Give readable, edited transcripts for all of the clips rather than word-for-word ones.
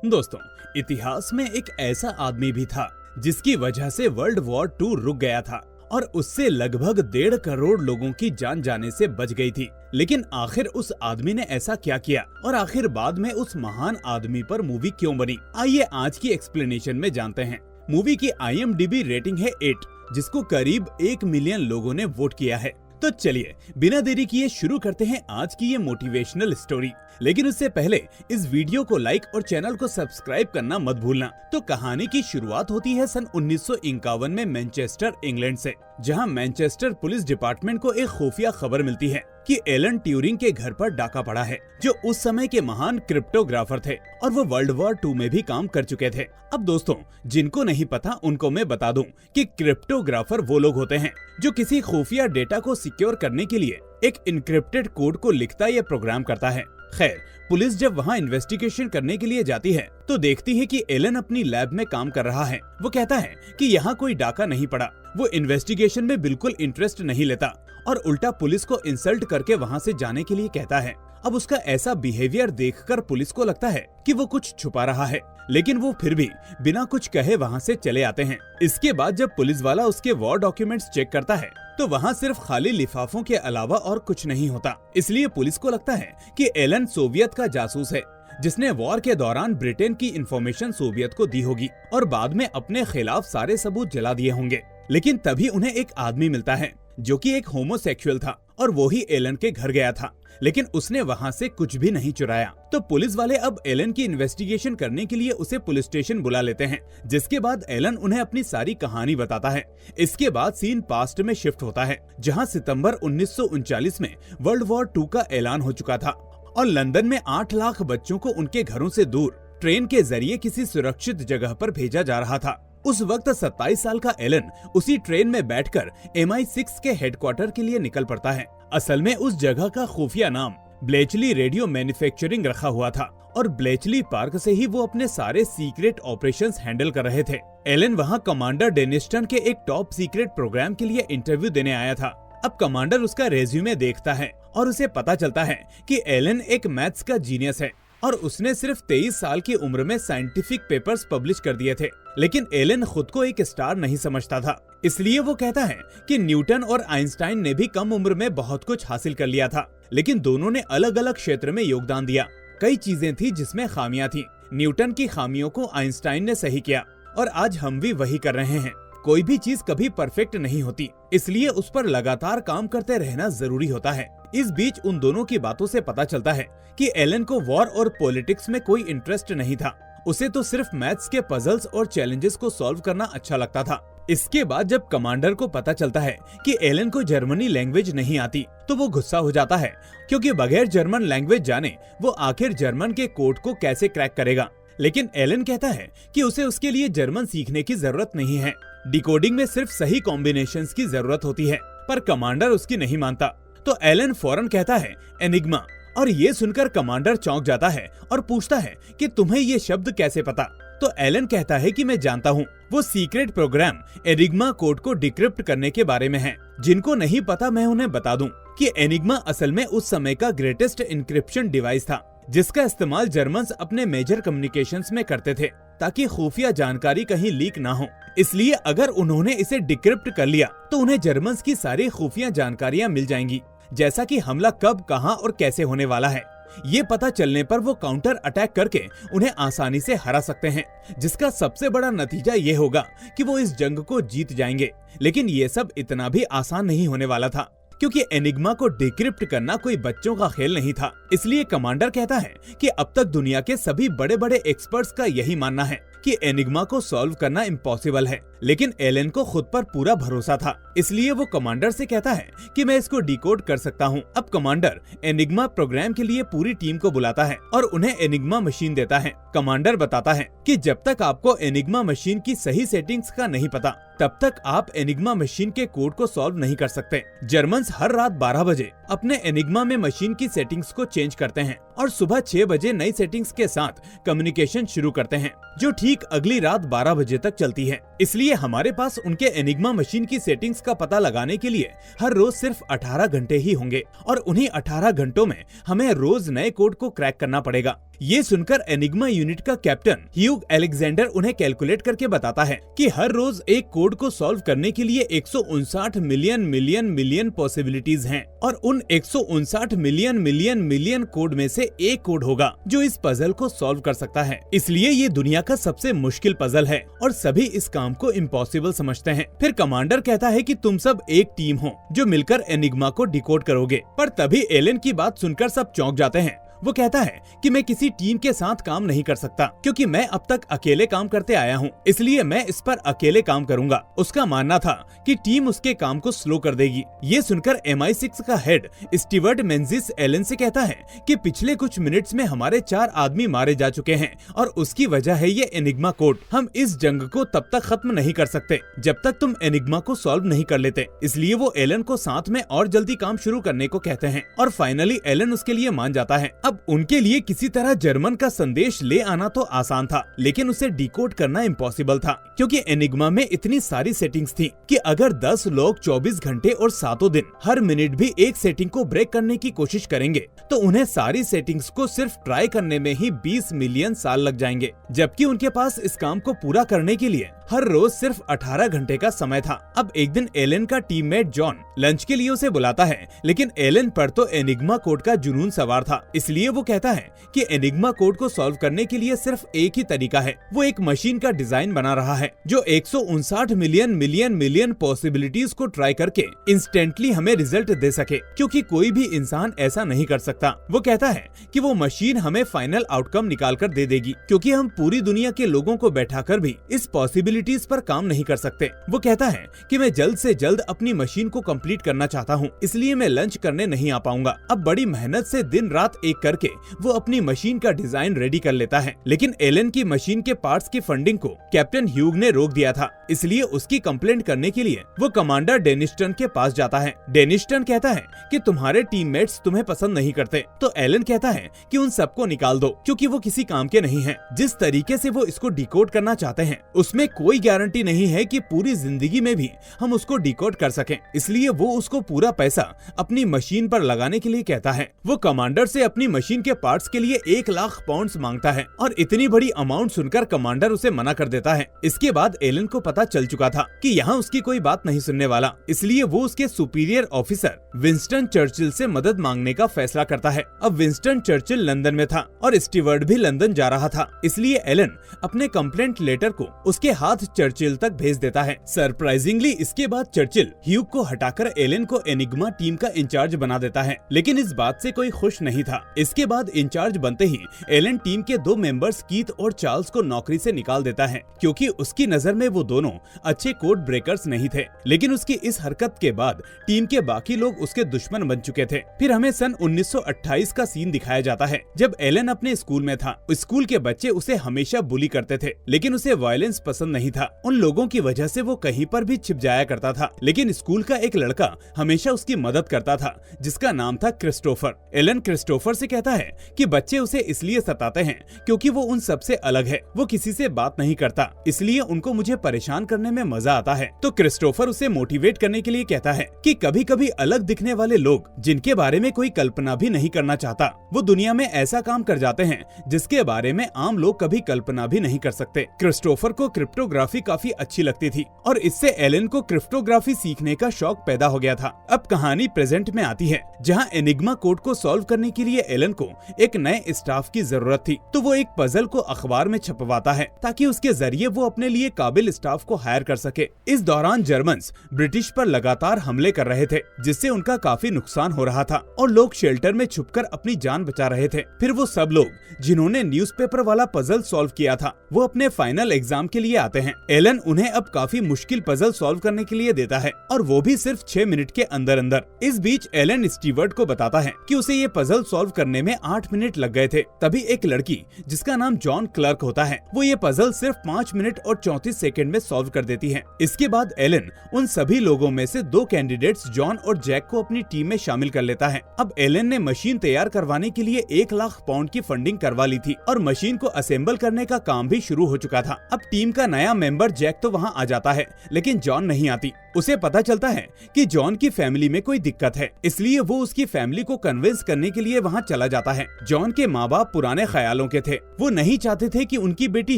दोस्तों, इतिहास में एक ऐसा आदमी भी था जिसकी वजह से वर्ल्ड वॉर 2 रुक गया था और उससे लगभग 1.5 करोड़ लोगों की जान जाने से बच गई थी। लेकिन आखिर उस आदमी ने ऐसा क्या किया और आखिर बाद में उस महान आदमी पर मूवी क्यों बनी? आइए आज की एक्सप्लेनेशन में जानते हैं। मूवी की IMDb रेटिंग है 8, जिसको करीब 1 मिलियन लोगों ने वोट किया है। तो चलिए बिना देरी किए शुरू करते हैं आज की ये मोटिवेशनल स्टोरी। लेकिन उससे पहले इस वीडियो को लाइक और चैनल को सब्सक्राइब करना मत भूलना। तो कहानी की शुरुआत होती है सन 1951 में मैनचेस्टर, इंग्लैंड से, जहां मैनचेस्टर पुलिस डिपार्टमेंट को एक खुफिया खबर मिलती है कि एलन ट्यूरिंग के घर पर डाका पड़ा है, जो उस समय के महान क्रिप्टोग्राफर थे और वो वर्ल्ड वॉर 2 में भी काम कर चुके थे। अब दोस्तों, जिनको नहीं पता उनको मैं बता दूं कि क्रिप्टोग्राफर वो लोग होते हैं जो किसी खुफिया डेटा को सिक्योर करने के लिए एक इनक्रिप्टेड कोड को लिखता या प्रोग्राम करता है। खैर, पुलिस जब वहाँ इन्वेस्टिगेशन करने के लिए जाती है तो देखती है कि एलन अपनी लैब में काम कर रहा है। वो कहता है कि यहाँ कोई डाका नहीं पड़ा। वो इन्वेस्टिगेशन में बिल्कुल इंटरेस्ट नहीं लेता और उल्टा पुलिस को इंसल्ट करके वहाँ से जाने के लिए कहता है। अब उसका ऐसा बिहेवियर देखकर पुलिस को लगता है कि वो कुछ छुपा रहा है, लेकिन वो फिर भी बिना कुछ कहे वहाँ से चले आते हैं। इसके बाद जब पुलिस वाला उसके वॉर डॉक्यूमेंट्स चेक करता है तो वहाँ सिर्फ खाली लिफाफों के अलावा और कुछ नहीं होता। इसलिए पुलिस को लगता है कि एलन सोवियत का जासूस है, जिसने वॉर के दौरान ब्रिटेन की इंफॉर्मेशन सोवियत को दी होगी और बाद में अपने खिलाफ सारे सबूत जला दिए होंगे। लेकिन तभी उन्हें एक आदमी मिलता है जो कि एक होमोसेक्सुअल था और वो ही एलन के घर गया था, लेकिन उसने वहाँ से कुछ भी नहीं चुराया। तो पुलिस वाले अब एलन की इन्वेस्टिगेशन करने के लिए उसे पुलिस स्टेशन बुला लेते हैं, जिसके बाद एलन उन्हें अपनी सारी कहानी बताता है। इसके बाद सीन पास्ट में शिफ्ट होता है, जहाँ सितंबर 1939 में वर्ल्ड वॉर 2 का ऐलान हो चुका था और लंदन में 8 लाख बच्चों को उनके घरों से दूर ट्रेन के जरिए किसी सुरक्षित जगह पर भेजा जा रहा था। उस वक्त 27 साल का एलन उसी ट्रेन में बैठकर MI6 के हेडक्वार्टर के लिए निकल पड़ता है। असल में उस जगह का खुफिया नाम ब्लेचली रेडियो मैन्युफैक्चरिंग रखा हुआ था और ब्लेचली पार्क से ही वो अपने सारे सीक्रेट ऑपरेशंस हैंडल कर रहे थे। एलन वहाँ कमांडर डेनिस्टन के एक टॉप सीक्रेट प्रोग्राम के लिए इंटरव्यू देने आया था। अब कमांडर उसका रेज्यूमे देखता है और उसे पता चलता है कि एलन एक मैथ्स का जीनियस है और उसने सिर्फ 23 साल की उम्र में साइंटिफिक पेपर्स पब्लिश कर दिए थे। लेकिन एलन खुद को एक स्टार नहीं समझता था, इसलिए वो कहता है कि न्यूटन और आइंस्टाइन ने भी कम उम्र में बहुत कुछ हासिल कर लिया था, लेकिन दोनों ने अलग अलग क्षेत्र में योगदान दिया। कई चीजें थी जिसमें खामियां थी। न्यूटन की खामियों को आइंस्टाइन ने सही किया और आज हम भी वही कर रहे हैं। कोई भी चीज कभी परफेक्ट नहीं होती, इसलिए उस पर लगातार काम करते रहना जरूरी होता है। इस बीच उन दोनों की बातों से पता चलता है कि एलन को वॉर और पॉलिटिक्स में कोई इंटरेस्ट नहीं था। उसे तो सिर्फ मैथ्स के पजल्स और चैलेंजेस को सॉल्व करना अच्छा लगता था। इसके बाद जब कमांडर को पता चलता है कि एलन को जर्मनी लैंग्वेज नहीं आती तो वो गुस्सा हो जाता है, क्योंकि बगैर जर्मन लैंग्वेज जाने वो आखिर जर्मन के कोड को कैसे क्रैक करेगा। लेकिन एलन कहता है कि उसे उसके लिए जर्मन सीखने की जरूरत नहीं है, डिकोडिंग में सिर्फ सही कॉम्बिनेशंस की जरूरत होती है। पर कमांडर उसकी नहीं मानता, तो एलन फौरन कहता है एनिग्मा, और ये सुनकर कमांडर चौंक जाता है और पूछता है कि तुम्हें ये शब्द कैसे पता? तो एलन कहता है कि मैं जानता हूँ, वो सीक्रेट प्रोग्राम एनिग्मा कोड को डिक्रिप्ट करने के बारे में है। जिनको नहीं पता मैं उन्हें बता दूं कि एनिग्मा असल में उस समय का ग्रेटेस्ट इंक्रिप्शन डिवाइस था, जिसका इस्तेमाल जर्मन्स अपने मेजर कम्युनिकेशंस में करते थे ताकि खुफिया जानकारी कहीं लीक ना हो। इसलिए अगर उन्होंने इसे डिक्रिप्ट कर लिया तो उन्हें जर्मन्स की सारी खुफिया जानकारियां मिल जाएंगी, जैसा कि हमला कब, कहां और कैसे होने वाला है। ये पता चलने पर वो काउंटर अटैक करके उन्हें आसानी से हरा सकते हैं, जिसका सबसे बड़ा नतीजा ये होगा कि वो इस जंग को जीत जाएंगे। लेकिन ये सब इतना भी आसान नहीं होने वाला था, क्योंकि एनिग्मा को डिक्रिप्ट करना कोई बच्चों का खेल नहीं था। इसलिए कमांडर कहता है कि अब तक दुनिया के सभी बड़े बड़े एक्सपर्ट्स का यही मानना है कि एनिग्मा को सॉल्व करना इम्पॉसिबल है, लेकिन एलन को खुद पर पूरा भरोसा था। इसलिए वो कमांडर से कहता है कि मैं इसको डिकोड कर सकता हूँ। अब कमांडर एनिग्मा प्रोग्राम के लिए पूरी टीम को बुलाता है और उन्हें एनिग्मा मशीन देता है। कमांडर बताता है कि जब तक आपको एनिग्मा मशीन की सही सेटिंग्स का नहीं पता, तब तक आप एनिग्मा मशीन के कोड को सॉल्व नहीं कर सकते। जर्मन्स हर रात 12 बजे अपने एनिग्मा में मशीन की सेटिंग्स को चेंज करते हैं और सुबह 6 बजे नई सेटिंग्स के साथ कम्युनिकेशन शुरू करते हैं। जो ठीक अगली रात 12 बजे तक चलती है। इसलिए हमारे पास उनके एनिग्मा मशीन की सेटिंग्स का पता लगाने के लिए हर रोज सिर्फ 18 घंटे ही होंगे और उन्हीं 18 घंटों में हमें रोज नए कोड को क्रैक करना पड़ेगा। ये सुनकर एनिग्मा यूनिट का कैप्टन ह्यूग अलेक्जेंडर उन्हें कैलकुलेट करके बताता है कि हर रोज एक कोड को सॉल्व करने के लिए 159 मिलियन पॉसिबिलिटीज हैं और उन 159 मिलियन कोड में से एक कोड होगा जो इस पजल को सॉल्व कर सकता है। इसलिए ये दुनिया का सबसे मुश्किल पजल है और सभी इस काम को इम्पॉसिबल समझते हैं। फिर कमांडर कहता है कि तुम सब एक टीम हो जो मिलकर एनिग्मा को डिकोड करोगे। पर तभी एलन की बात सुनकर सब चौंक जाते हैं। वो कहता है कि मैं किसी टीम के साथ काम नहीं कर सकता क्योंकि मैं अब तक अकेले काम करते आया हूँ, इसलिए मैं इस पर अकेले काम करूंगा। उसका मानना था कि टीम उसके काम को स्लो कर देगी। ये सुनकर MI6 का हेड स्टीवर्ट मेंजिस एलन से कहता है कि पिछले कुछ मिनट्स में हमारे 4 आदमी मारे जा चुके हैं और उसकी वजह है ये एनिग्मा कोड। हम इस जंग को तब तक खत्म नहीं कर सकते जब तक तुम एनिग्मा को सॉल्व नहीं कर लेते। इसलिए वो एलन को साथ में और जल्दी काम शुरू करने को कहते हैं और फाइनली एलन उसके लिए मान जाता है। अब उनके लिए किसी तरह जर्मन का संदेश ले आना तो आसान था, लेकिन उसे डिकोड करना इम्पॉसिबल था क्योंकि एनिग्मा में इतनी सारी सेटिंग्स थी कि अगर 10 लोग 24 घंटे और 7 दिन हर मिनट भी एक सेटिंग को ब्रेक करने की कोशिश करेंगे तो उन्हें सारी सेटिंग्स को सिर्फ ट्राई करने में ही 20 मिलियन साल लग जाएंगे, जबकि उनके पास इस काम को पूरा करने के लिए हर रोज सिर्फ 18 घंटे का समय था। अब एक दिन एलन का टीममेट जॉन लंच के लिए उसे बुलाता है, लेकिन एलन पर तो एनिग्मा कोड का जुनून सवार था। इसलिए वो कहता है कि एनिग्मा कोड को सॉल्व करने के लिए सिर्फ एक ही तरीका है। वो एक मशीन का डिजाइन बना रहा है जो 159 मिलियन पॉसिबिलिटीज को ट्राई करके इंस्टेंटली हमें रिजल्ट दे सके, क्योंकि कोई भी इंसान ऐसा नहीं कर सकता। वो कहता है कि वो मशीन हमें फाइनल आउटकम निकाल कर दे देगी, क्योंकि हम पूरी दुनिया के लोगों को बैठाकर भी इस पॉसिबिलिटीज पर काम नहीं कर सकते। वो कहता है कि मैं जल्द से जल्द अपनी मशीन को कंप्लीट करना चाहता हूँ, इसलिए मैं लंच करने नहीं आ पाऊंगा। अब बड़ी मेहनत से दिन रात एक करके वो अपनी मशीन का डिजाइन रेडी कर लेता है, लेकिन एलन की मशीन के पार्ट्स की फंडिंग को कैप्टन ह्यूग ने रोक दिया था। इसलिए उसकी कंप्लेंट करने के लिए वो कमांडर डेनिस्टन के पास जाता है। डेनिस्टन कहता है कि तुम्हारे टीममेट्स तुम्हें पसंद नहीं करते, तो एलन कहता है कि उन सबको निकाल दो क्योंकि वो किसी काम के नहीं हैं। जिस तरीके से वो इसको डिकोड करना चाहते हैं उसमें कोई गारंटी नहीं है कि पूरी जिंदगी में भी हम उसको डिकोड कर सकें, इसलिए वो उसको पूरा पैसा अपनी मशीन पर लगाने के लिए कहता है। वो कमांडर से अपनी मशीन के पार्ट्स के लिए 1 लाख पाउंड्स मांगता है और इतनी बड़ी अमाउंट सुनकर कमांडर उसे मना कर देता है। इसके बाद एलन को पता चल चुका था कि यहाँ उसकी कोई बात नहीं सुनने वाला, इसलिए वो उसके सुपीरियर ऑफिसर विंस्टन चर्चिल से मदद मांगने का फैसला करता है। अब विंस्टन चर्चिल लंदन में था और स्टीवर्ट भी लंदन जा रहा था, इसलिए एलन अपने कंप्लेंट लेटर को उसके हाथ चर्चिल तक भेज देता है। सरप्राइजिंगली इसके बाद चर्चिल ह्यूग को हटाकर एलन को एनिग्मा टीम का इंचार्ज बना देता है, लेकिन इस बात से कोई खुश नहीं था। इसके बाद इंचार्ज बनते ही एलन टीम के 2 मेंबर्स कीथ और चार्ल्स को नौकरी से निकाल देता है, क्योंकि उसकी नजर में वो दोनों अच्छे कोड ब्रेकर्स नहीं थे। लेकिन उसकी इस हरकत के बाद टीम के बाकी लोग उसके दुश्मन बन चुके थे। फिर हमें सन 1928 का सीन दिखाया जाता है जब एलन अपने स्कूल में था। स्कूल के बच्चे उसे हमेशा बुली करते थे, लेकिन उसे वायलेंस पसंद नहीं था। उन लोगों की वजह से वो कहीं पर भी छिप जाया करता था, लेकिन स्कूल का एक लड़का हमेशा उसकी मदद करता था जिसका नाम था क्रिस्टोफर। एलन क्रिस्टोफर से कहता है कि बच्चे उसे इसलिए सताते हैं क्योंकि वो उन सबसे अलग है, वो किसी से बात नहीं करता, इसलिए उनको मुझे परेशान करने में मजा आता है। तो क्रिस्टोफर उसे मोटिवेट करने के लिए कहता है कि कभी कभी अलग दिखने वाले लोग जिनके बारे में कोई कल्पना भी नहीं करना चाहता, वो दुनिया में ऐसा काम कर जाते हैं जिसके बारे में आम लोग कभी कल्पना भी नहीं कर सकते। क्रिस्टोफर को क्रिप्टोग्राफी काफी अच्छी लगती थी और इससे एलन को क्रिप्टोग्राफी सीखने का शौक पैदा हो गया था। अब कहानी प्रेजेंट में आती है, जहाँ एनिग्मा कोड को सॉल्व करने के लिए एलन को एक नए स्टाफ की जरूरत थी, तो वो एक पजल को अखबार में छपवाता है ताकि उसके जरिए वो अपने लिए काबिल स्टाफ को हायर कर सके। इस दौरान जर्मन्स ब्रिटिश पर लगातार हमले कर रहे थे, जिससे उनका काफी नुकसान हो रहा था और लोग शेल्टर में छुपकर अपनी जान बचा रहे थे। फिर वो सब लोग जिन्होंने न्यूज़पेपर वाला पजल सॉल्व किया था, वो अपने फाइनल एग्जाम के लिए आते हैं। एलन उन्हें अब काफी मुश्किल पजल सॉल्व करने के लिए देता है और वो भी सिर्फ 6 मिनट के अंदर अंदर। इस बीच एलन स्टीवर्ट को बताता है कि उसे ये पजल सॉल्व करने करने में 8 मिनट लग गए थे। तभी एक लड़की जिसका नाम जॉन क्लर्क होता है, वो ये पजल सिर्फ 5 मिनट और 34 सेकंड में सॉल्व कर देती है। इसके बाद एलन उन सभी लोगों में से 2 कैंडिडेट्स जॉन और जैक को अपनी टीम में शामिल कर लेता है। अब एलन ने मशीन तैयार करवाने के लिए 1 लाख पाउंड की फंडिंग करवा ली थी और मशीन को असेंबल करने का काम भी शुरू हो चुका था। अब टीम का नया मेंबर जैक तो वहाँ आ जाता है, लेकिन जॉन नहीं आती। उसे पता चलता है कि जॉन की फैमिली में कोई दिक्कत है, इसलिए वो उसकी फैमिली को कन्विंस करने के लिए वहाँ चला जाता है। जॉन के माँ बाप पुराने ख्यालों के थे, वो नहीं चाहते थे कि उनकी बेटी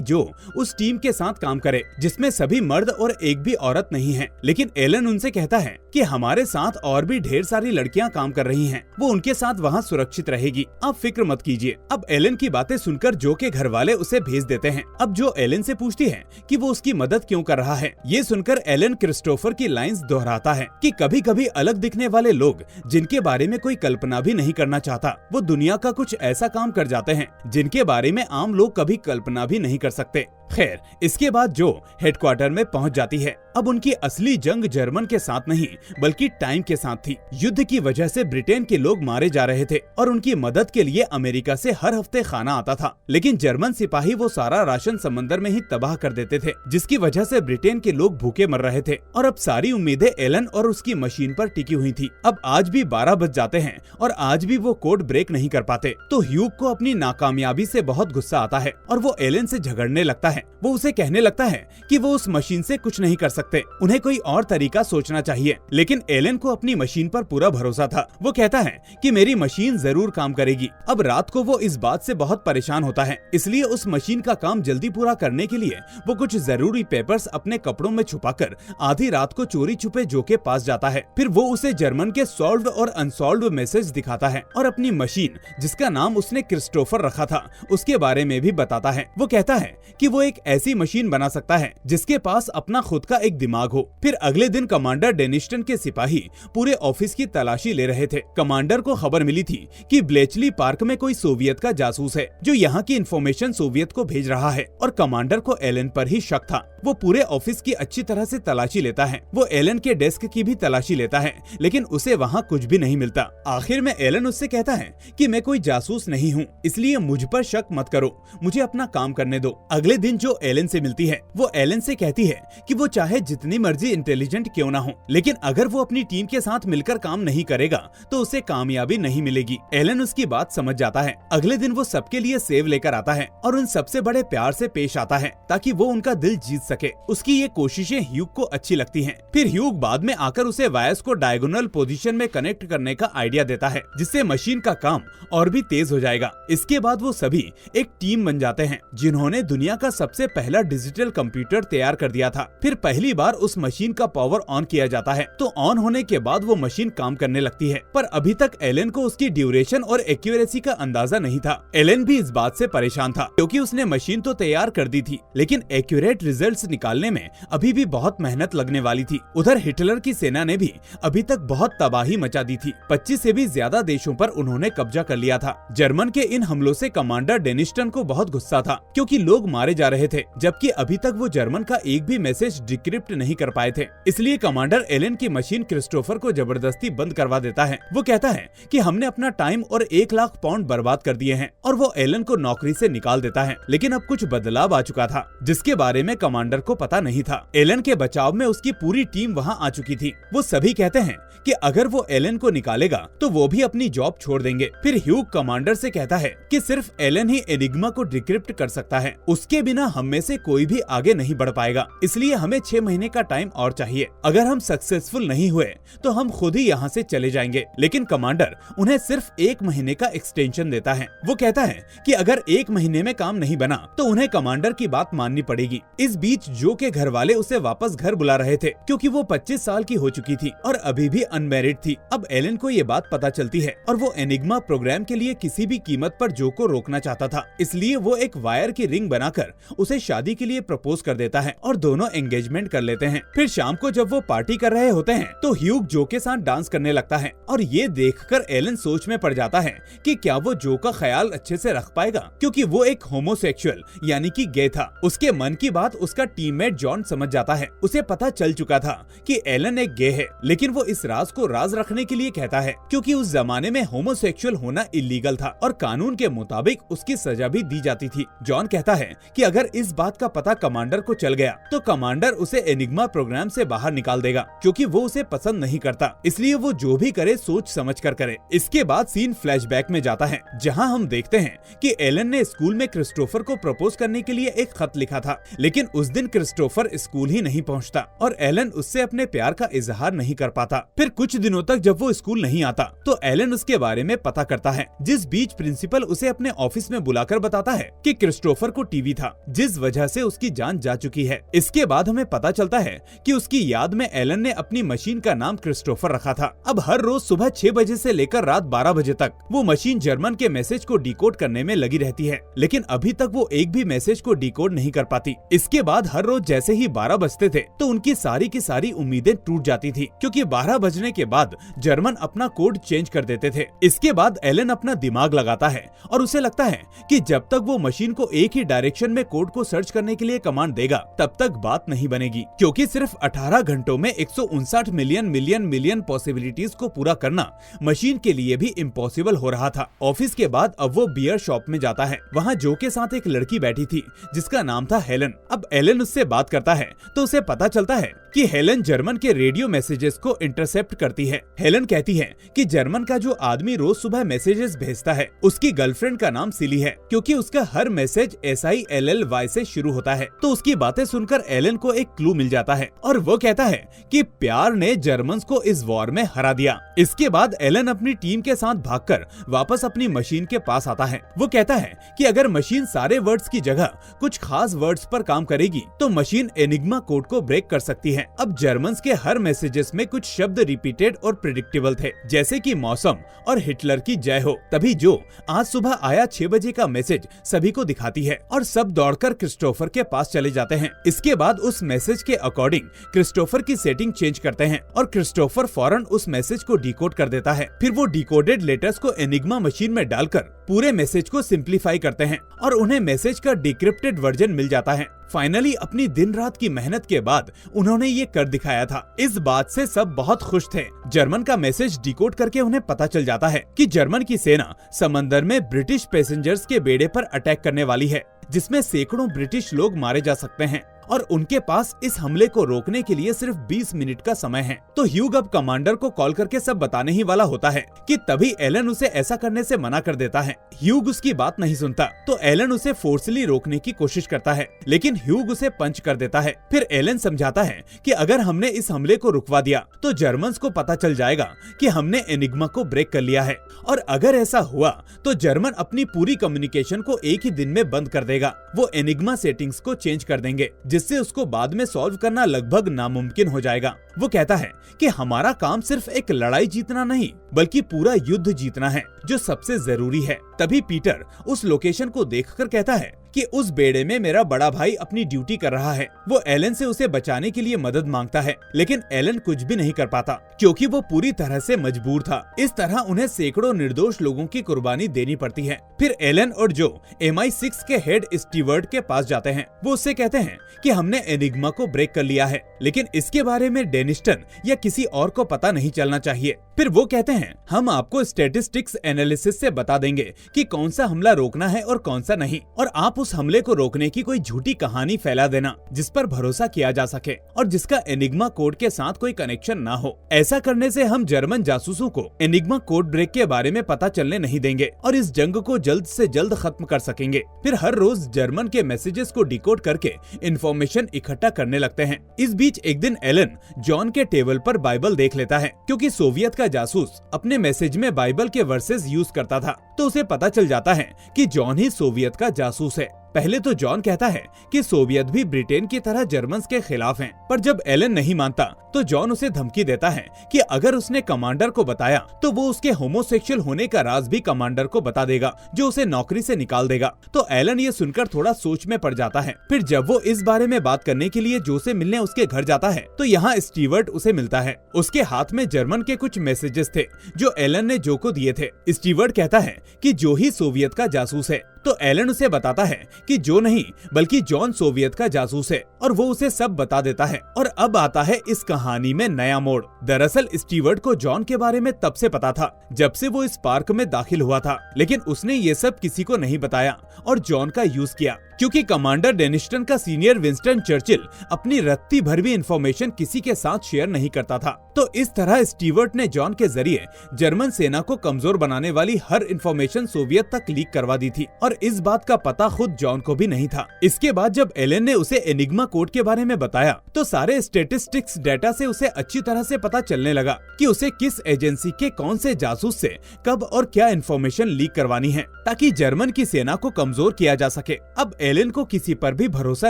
जो उस टीम के साथ काम करे जिसमें सभी मर्द और एक भी औरत नहीं है। लेकिन एलन उनसे कहता है कि हमारे साथ और भी ढेर सारी लड़कियां काम कर रही हैं, वो उनके साथ वहाँ सुरक्षित रहेगी, आप फिक्र मत कीजिए। अब एलन की बातें सुनकर जो के घर वाले उसे भेज देते हैं। अब जो एलन से पूछती है कि वो उसकी मदद क्यों कर रहा है। ये सुनकर एलन क्रिस्टोफर की लाइंस दोहराता है कि कभी कभी अलग दिखने वाले लोग जिनके बारे में कोई कल्पना भी नहीं करना चाहता, वो दुनिया का कुछ ऐसा काम कर जाते हैं जिनके बारे में आम लोग कभी कल्पना भी नहीं कर सकते। खैर, इसके बाद जो हेडक्वार्टर में पहुंच जाती है। अब उनकी असली जंग जर्मन के साथ नहीं बल्कि टाइम के साथ थी। युद्ध की वजह से ब्रिटेन के लोग मारे जा रहे थे और उनकी मदद के लिए अमेरिका से हर हफ्ते खाना आता था, लेकिन जर्मन सिपाही वो सारा राशन समंदर में ही तबाह कर देते थे, जिसकी वजह से ब्रिटेन के लोग भूखे मर रहे थे। और अब सारी उम्मीदें एलन और उसकी मशीन पर टिकी हुई थी। अब आज भी 12 बज जाते हैं और आज भी वो कोड ब्रेक नहीं कर पाते। तो ह्यूग को अपनी नाकामयाबी से बहुत गुस्सा आता है और वो एलन से झगड़ने लगता है। वो उसे कहने लगता है कि वो उस मशीन से कुछ नहीं कर सकते, उन्हें कोई और तरीका सोचना चाहिए। लेकिन एलन को अपनी मशीन पर पूरा भरोसा था। वो कहता है कि मेरी मशीन जरूर काम करेगी। अब रात को वो इस बात से बहुत परेशान होता है, इसलिए उस मशीन का काम जल्दी पूरा करने के लिए वो कुछ जरूरी पेपर्स अपने कपड़ों में छुपाकर आधी रात को चोरी छुपे जो के पास जाता है। फिर वो उसे जर्मन के सॉल्व्ड और अनसॉल्व्ड मैसेज दिखाता है और अपनी मशीन, जिसका नाम उसने क्रिस्टोफर रखा था, उसके बारे में भी बताता है। वो कहता है कि वो एक ऐसी मशीन बना सकता है जिसके पास अपना खुद का एक दिमाग हो। फिर अगले दिन कमांडर डेनिस्टन के सिपाही पूरे ऑफिस की तलाशी ले रहे थे। कमांडर को खबर मिली थी कि ब्लेचली पार्क में कोई सोवियत का जासूस है जो यहाँ की इन्फॉर्मेशन सोवियत को भेज रहा है और कमांडर को एलन पर ही शक था। वो पूरे ऑफिस की अच्छी तरह से तलाशी लेता है। वो एलन के डेस्क की भी तलाशी लेता है, लेकिन उसे वहाँ कुछ भी नहीं मिलता। आखिर में एलन उससे कहता है कि मैं कोई जासूस नहीं हूँ, इसलिए मुझ पर शक मत करो, मुझे अपना काम करने दो। अगले दिन जो एलन से मिलती है वो एलन से कहती है कि वो चाहे जितनी मर्जी इंटेलिजेंट क्यों ना हो, लेकिन अगर वो अपनी टीम के साथ मिलकर काम नहीं करेगा तो उसे कामयाबी नहीं मिलेगी। एलन उसकी बात समझ जाता है। अगले दिन वो सबके लिए सेब लेकर आता है और उन सबसे बड़े प्यार से पेश आता है ताकि वो उनका दिल जीत सके। उसकी ये कोशिशें ह्यूग को अच्छी लगती हैं। फिर ह्यूग बाद में आकर उसे वायर्स को डायगोनल पोजीशन में कनेक्ट करने का आइडिया देता है, जिससे मशीन का काम और भी तेज हो जाएगा। इसके बाद वो सभी एक टीम बन जाते हैं जिन्होंने दुनिया का सबसे पहला डिजिटल कंप्यूटर तैयार कर दिया था। फिर पहली बार उस मशीन का पावर ऑन किया जाता है, तो ऑन होने के बाद वो मशीन काम करने लगती है। पर अभी तक एलन को उसकी ड्यूरेशन और एक्यूरेसी का अंदाजा नहीं था। एलन भी इस बात से परेशान था क्योंकि उसने मशीन तो तैयार कर दी थी, लेकिन एक्यूरेट रिजल्ट्स निकालने में अभी भी बहुत मेहनत लगने वाली थी। उधर हिटलर की सेना ने भी अभी तक बहुत तबाही मचा दी थी। 25 से भी ज्यादा देशों पर उन्होंने कब्जा कर लिया था। जर्मन के इन हमलों से कमांडर डेनिस्टन को बहुत गुस्सा था क्योंकि लोग मारे जा रहे थे, जबकि अभी तक वो जर्मन का एक भी मैसेज डिक्रिप्ट नहीं कर पाए थे। इसलिए कमांडर एलन की मशीन क्रिस्टोफर को जबरदस्ती बंद करवा देता है। वो कहता है कि हमने अपना टाइम और 1 लाख पाउंड बर्बाद कर दिए हैं और वो एलन को नौकरी से निकाल देता है। लेकिन अब कुछ बदलाव आ चुका था जिसके बारे में कमांडर को पता नहीं था। एलन के बचाव में उसकी पूरी टीम वहाँ आ चुकी थी। वो सभी कहते हैं कि अगर वो एलन को निकालेगा तो वो भी अपनी जॉब छोड़ देंगे। फिर ह्यूग कमांडर से कहता है कि सिर्फ एलन ही एनिग्मा को डिक्रिप्ट कर सकता है, उसके बिना हम में से कोई भी आगे नहीं बढ़ पाएगा, इसलिए हमें 6 महीने का टाइम और चाहिए। अगर हम सक्सेसफुल नहीं हुए तो हम खुद ही यहाँ से चले जाएंगे। लेकिन कमांडर उन्हें सिर्फ 1 महीने का एक्सटेंशन देता है। वो कहता है कि अगर 1 महीने में काम नहीं बना तो उन्हें कमांडर की बात माननी पड़ेगी। इस बीच जो के घर वाले उसे वापस घर बुला रहे थे क्योंकि वो 25 साल की हो चुकी थी और अभी भी अनमैरिड थी। अब एलन को ये बात पता चलती है और वो एनिग्मा प्रोग्राम के लिए किसी भी कीमत पर जो को रोकना चाहता था, इसलिए वो एक वायर की रिंग बनाकर उसे शादी के लिए प्रपोज कर देता है और दोनों एंगेजमेंट कर लेते हैं। फिर शाम को जब वो पार्टी कर रहे होते हैं तो ह्यूग जो के साथ डांस करने लगता है और ये देखकर एलन सोच में पड़ जाता है कि क्या वो जो का ख्याल अच्छे से रख पाएगा, क्योंकि वो एक होमोसेक्सुअल यानी कि गे था। उसके मन की बात उसका टीममेट जॉन समझ जाता है। उसे पता चल चुका था कि एलन एक गे है, लेकिन वो इस राज को राज रखने के लिए कहता है क्योंकि उस जमाने में होमोसेक्सुअल होना इलीगल था और कानून के मुताबिक उसकी सजा भी दी जाती थी। जॉन कहता है कि अगर इस बात का पता कमांडर को चल गया तो कमांडर उसे एनिग्मा प्रोग्राम से बाहर निकाल देगा, क्योंकि वो उसे पसंद नहीं करता, इसलिए वो जो भी करे सोच समझ कर करे। इसके बाद सीन फ्लैशबैक में जाता है, जहां हम देखते हैं कि एलन ने स्कूल में क्रिस्टोफर को प्रपोज करने के लिए एक खत लिखा था, लेकिन उस दिन क्रिस्टोफर स्कूल ही नहीं पहुंचता और एलन उससे अपने प्यार का इजहार नहीं कर पाता। फिर कुछ दिनों तक जब वो स्कूल नहीं आता तो एलन उसके बारे में पता करता है, जिस बीच प्रिंसिपल उसे अपने ऑफिस में बुलाकर बताता है कि क्रिस्टोफर को टीवी था, जिस वजह से उसकी जान जा चुकी है। इसके बाद हमें पता चलता है कि उसकी याद में एलन ने अपनी मशीन का नाम क्रिस्टोफर रखा था। अब हर रोज सुबह 6 बजे से लेकर रात 12 बजे तक वो मशीन जर्मन के मैसेज को डिकोड करने में लगी रहती है, लेकिन अभी तक वो एक भी मैसेज को डिकोड नहीं कर पाती। इसके बाद हर रोज जैसे ही 12 बजते थे तो उनकी सारी की सारी उम्मीदें टूट जाती थी, क्योंकि 12 बजने के बाद जर्मन अपना कोड चेंज कर देते थे। इसके बाद एलन अपना दिमाग लगाता है और उसे लगता है कि जब तक वो मशीन को एक ही डायरेक्शन में कोड को सर्च करने के लिए कमांड देगा तब तक बात नहीं बनेगी, क्योंकि सिर्फ 18 घंटों में 159 मिलियन पॉसिबिलिटीज को पूरा करना मशीन के लिए भी इम्पॉसिबल हो रहा था। ऑफिस के बाद अब वो बियर शॉप में जाता है। वहाँ जो के साथ एक लड़की बैठी थी जिसका नाम था हेलन। अब एलन उससे बात करता है तो उसे पता चलता है कि हेलन जर्मन के रेडियो मैसेजेस को इंटरसेप्ट करती है। हेलन कहती है कि जर्मन का जो आदमी रोज सुबह मैसेजेस भेजता है उसकी गर्लफ्रेंड का नाम सिली है, क्योंकि उसका हर मैसेज SILLY से शुरू होता है। तो उसकी बातें सुनकर एलन को एक क्लू मिल जाता है और वो कहता है कि प्यार ने जर्मन्स को इस वॉर में हरा दिया। इसके बाद एलन अपनी टीम के साथ भागकर वापस अपनी मशीन के पास आता है। वो कहता है कि अगर मशीन सारे वर्ड्स की जगह कुछ खास वर्ड्स पर काम करेगी तो मशीन एनिग्मा कोड को ब्रेक कर सकती है। अब जर्मन्स के हर मैसेजेस में कुछ शब्द रिपीटेड और प्रेडिक्टेबल थे, जैसे कि मौसम और हिटलर की जय हो। तभी जो आज सुबह आया 6 बजे का मैसेज सभी को दिखाती है और सब दौड़कर क्रिस्टोफर के पास चले जाते हैं। इसके बाद उस मैसेज के अकॉर्डिंग क्रिस्टोफर की सेटिंग चेंज करते हैं और क्रिस्टोफर फौरन उस मैसेज को डिकोड कर देता है। फिर वो डिकोडेड लेटर्स को एनिग्मा मशीन में डालकर पूरे मैसेज को सिंप्लीफाई करते हैं और उन्हें मैसेज का डिक्रिप्टेड वर्जन मिल जाता है। फाइनली अपनी दिन रात की मेहनत के बाद उन्होंने ये कर दिखाया था। इस बात से सब बहुत खुश थे। जर्मन का मैसेज डिकोड करके उन्हें पता चल जाता है कि जर्मन की सेना समंदर में ब्रिटिश पैसेंजर्स के बेड़े पर अटैक करने वाली है, जिसमें सैकड़ों ब्रिटिश लोग मारे जा सकते हैं और उनके पास इस हमले को रोकने के लिए सिर्फ 20 मिनट का समय है। तो ह्यूग अब कमांडर को कॉल करके सब बताने ही वाला होता है कि तभी एलन उसे ऐसा करने से मना कर देता है। ह्यूग उसकी बात नहीं सुनता तो एलन उसे फोर्सली रोकने की कोशिश करता है, लेकिन ह्यूग उसे पंच कर देता है। फिर एलन समझाता है कि अगर हमने इस हमले को रुकवा दिया तो जर्मन्स को पता चल जाएगा कि हमने एनिग्मा को ब्रेक कर लिया है, और अगर ऐसा हुआ तो जर्मन अपनी पूरी कम्युनिकेशन को एक ही दिन में बंद कर देगा। वो एनिग्मा सेटिंग्स को चेंज कर देंगे, जिससे उसको बाद में सॉल्व करना लगभग नामुमकिन हो जाएगा। वो कहता है कि हमारा काम सिर्फ एक लड़ाई जीतना नहीं बल्कि पूरा युद्ध जीतना है, जो सबसे जरूरी है। तभी पीटर उस लोकेशन को देखकर कहता है कि उस बेड़े में मेरा बड़ा भाई अपनी ड्यूटी कर रहा है। वो एलन से उसे बचाने के लिए मदद मांगता है, लेकिन एलन कुछ भी नहीं कर पाता क्योंकि वो पूरी तरह से मजबूर था। इस तरह उन्हें सैकड़ों निर्दोष लोगों की कुर्बानी देनी पड़ती है। फिर एलन और जो MI6 के हेड स्टीवर्ड के पास जाते हैं। वो उससे कहते हैं कि हमने एनिग्मा को ब्रेक कर लिया है, लेकिन इसके बारे में डेनिस्टन या किसी और को पता नहीं चलना चाहिए। फिर वो कहते हैं हम आपको स्टैटिस्टिक्स एनालिसिस से बता देंगे कि कौन सा हमला रोकना है और कौन सा नहीं, और आप उस हमले को रोकने की कोई झूठी कहानी फैला देना जिस पर भरोसा किया जा सके और जिसका एनिग्मा कोड के साथ कोई कनेक्शन ना हो। ऐसा करने से हम जर्मन जासूसों को एनिग्मा कोड ब्रेक के बारे में पता चलने नहीं देंगे और इस जंग को जल्द से जल्द खत्म कर सकेंगे। फिर हर रोज जर्मन के मैसेजेस को डिकोड करके इंफॉर्मेशन इकट्ठा करने लगते हैं। इस बीच एक दिन एलन जॉन के टेबल पर बाइबल देख लेता है, क्योंकि सोवियत का जासूस अपने मैसेज में बाइबल के वर्सेस यूज करता था। तो उसे पता चल जाता है कि जॉन ही सोवियत का जासूस है। पहले तो जॉन कहता है कि सोवियत भी ब्रिटेन की तरह जर्मन के खिलाफ हैं, पर जब एलन नहीं मानता तो जॉन उसे धमकी देता है कि अगर उसने कमांडर को बताया तो वो उसके होमोसेक्सुअल होने का राज भी कमांडर को बता देगा, जो उसे नौकरी से निकाल देगा। तो एलन ये सुनकर थोड़ा सोच में पड़ जाता है। फिर जब वो इस बारे में बात करने के लिए जो से मिलने उसके घर जाता है तो यहाँ स्टीवर्ट उसे मिलता है। उसके हाथ में जर्मन के कुछ मैसेजेस थे जो एलन ने जो को दिए थे। स्टीवर्ट कहता है कि जो ही सोवियत का जासूस है, तो एलन उसे बताता है कि जो नहीं बल्कि जॉन सोवियत का जासूस है, और वो उसे सब बता देता है। और अब आता है इस कहानी में नया मोड़। दरअसल स्टीवर्ट को जॉन के बारे में तब से पता था जब से वो इस पार्क में दाखिल हुआ था, लेकिन उसने ये सब किसी को नहीं बताया और जॉन का यूज किया, क्योंकि कमांडर डेनिस्टन का सीनियर विंस्टन चर्चिल अपनी रत्ती भर भी इंफॉर्मेशन किसी के साथ शेयर नहीं करता था। तो इस तरह स्टीवर्ट ने जॉन के जरिए जर्मन सेना को कमजोर बनाने वाली हर इंफॉर्मेशन सोवियत तक लीक करवा दी थी, और इस बात का पता खुद जॉन को भी नहीं था। इसके बाद जब एलेन ने उसे एनिग्मा कोड के बारे में बताया तो सारे स्टेटिस्टिक्स डेटा से उसे अच्छी तरह से पता चलने लगा कि उसे किस एजेंसी के कौन से जासूस से कब और क्या इंफॉर्मेशन लीक करवानी है, ताकि जर्मन की सेना को कमजोर किया जा सके। अब एलेन को किसी पर भी भरोसा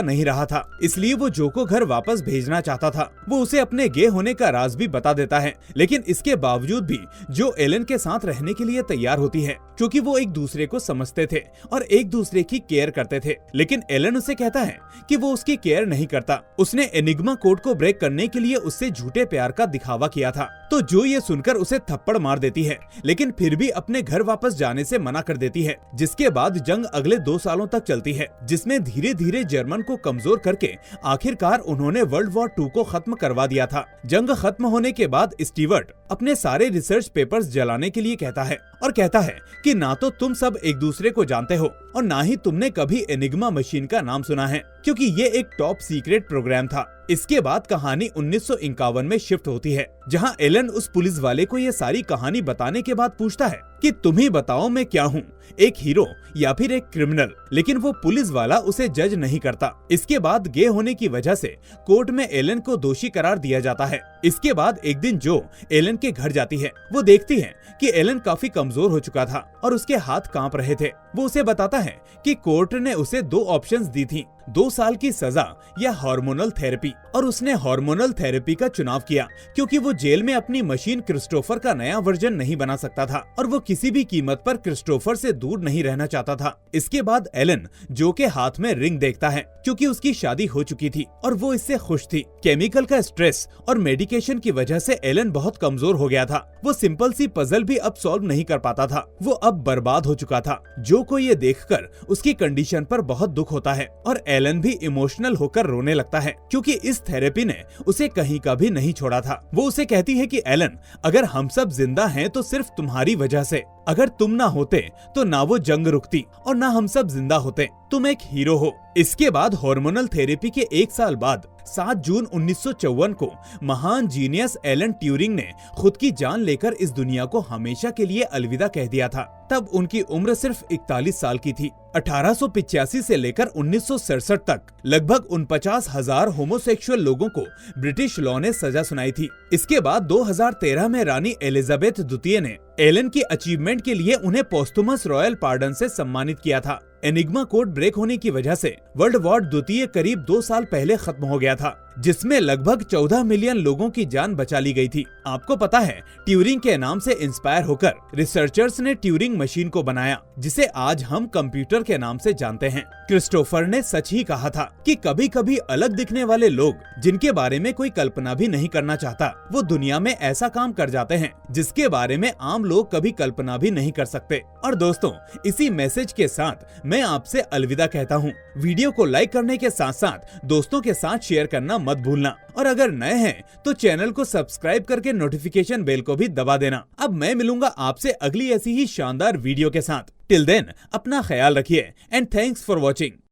नहीं रहा था, इसलिए वो जो को घर वापस भेजना चाहता था। वो उसे अपने गे होने का राज भी बता देता है, लेकिन इसके बावजूद भी जो एलेन के साथ रहने के लिए तैयार होती है, क्योंकि वो एक दूसरे को समझते थे और एक दूसरे की केयर करते थे। लेकिन एलेन उसे कहता है कि वो उसकी केयर नहीं करता, उसने एनिग्मा कोड को ब्रेक करने के लिए उससे झूठे प्यार का दिखावा किया था। तो जो ये सुनकर उसे थप्पड़ मार देती है, लेकिन फिर भी अपने घर वापस जाने से मना कर देती है। जिसके बाद जंग अगले 2 सालों तक चलती है, जिसमें धीरे धीरे जर्मन को कमजोर करके आखिरकार उन्होंने वर्ल्ड वॉर 2 को खत्म करवा दिया था। जंग खत्म होने के बाद स्टीवर्ट अपने सारे रिसर्च पेपर्स जलाने के लिए कहता है और कहता है कि ना तो तुम सब एक दूसरे को जानते हो और ना ही तुमने कभी एनिग्मा मशीन का नाम सुना है, क्योंकि ये एक टॉप सीक्रेट प्रोग्राम था। इसके बाद कहानी 1951 में शिफ्ट होती है, जहां एलन उस पुलिस वाले को ये सारी कहानी बताने के बाद पूछता है कि तुम ही बताओ मैं क्या हूँ, एक हीरो या फिर एक क्रिमिनल। लेकिन वो पुलिस वाला उसे जज नहीं करता। इसके बाद गे होने की वजह से कोर्ट में एलन को दोषी करार दिया जाता है। इसके बाद एक दिन जो एलन के घर जाती है, वो देखती है कि एलन काफी कमजोर हो चुका था और उसके हाथ कांप रहे थे। वो उसे बताता है कि कोर्ट ने उसे 2 ऑप्शंस दी थी, 2 साल की सजा या हार्मोनल थेरेपी, और उसने हार्मोनल थेरेपी का चुनाव किया क्योंकि वो जेल में अपनी मशीन क्रिस्टोफर का नया वर्जन नहीं बना सकता था और वो किसी भी कीमत पर क्रिस्टोफर से दूर नहीं रहना चाहता था। इसके बाद एलन जो के हाथ में रिंग देखता है, क्योंकि उसकी शादी हो चुकी थी और वो इससे खुश थी। केमिकल का स्ट्रेस और मेडिकेशन की वजह से एलन बहुत कमजोर हो गया था। वो सिंपल सी पजल भी अब सॉल्व नहीं कर पाता था, वो अब बर्बाद हो चुका था। जो को ये देखकर उसकी कंडीशन पर बहुत दुख होता है और एलन भी इमोशनल होकर रोने लगता है, क्योंकि इस थेरेपी ने उसे कहीं का भी नहीं छोड़ा था। वो उसे कहती है कि एलन, अगर हम सब जिंदा हैं तो सिर्फ तुम्हारी वजह से, अगर तुम ना होते तो ना वो जंग रुकती और ना हम सब जिंदा होते। तुम एक हीरो हो। इसके बाद हार्मोनल थेरेपी के 1 साल बाद 7 जून 1954 को महान जीनियस एलन ट्यूरिंग ने खुद की जान लेकर इस दुनिया को हमेशा के लिए अलविदा कह दिया था। तब उनकी उम्र सिर्फ 41 साल की थी। 1885 से लेकर 1967 तक लगभग 49,000 होमोसेक्सुअल लोगों को ब्रिटिश लॉ ने सजा सुनाई थी। इसके बाद 2013 में रानी एलिजाबेथ द्वितीय ने एलन की अचीवमेंट के लिए उन्हें पोस्टुमस रॉयल पार्डन से सम्मानित किया था। एनिग्मा कोड ब्रेक होने की वजह से वर्ल्ड वॉर द्वितीय करीब 2 साल पहले खत्म हो गया था, जिसमें लगभग 14 मिलियन लोगों की जान बचा ली गई थी। आपको पता है, ट्यूरिंग के नाम से इंस्पायर होकर रिसर्चर्स ने ट्यूरिंग मशीन को बनाया, जिसे आज हम कंप्यूटर के नाम से जानते हैं। क्रिस्टोफर ने सच ही कहा था कि कभी कभी अलग दिखने वाले लोग, जिनके बारे में कोई कल्पना भी नहीं करना चाहता, वो दुनिया में ऐसा काम कर जाते हैं जिसके बारे में आम लोग कभी कल्पना भी नहीं कर सकते। और दोस्तों, इसी मैसेज के साथ मैं आपसे अलविदा कहता हूँ। वीडियो को लाइक करने के साथ साथ दोस्तों के साथ शेयर करना मत भूलना, और अगर नए हैं तो चैनल को सब्सक्राइब करके नोटिफिकेशन बेल को भी दबा देना। अब मैं मिलूंगा आपसे अगली ऐसी ही शानदार वीडियो के साथ। टिल देन अपना ख्याल रखिए एंड थैंक्स फॉर वॉचिंग।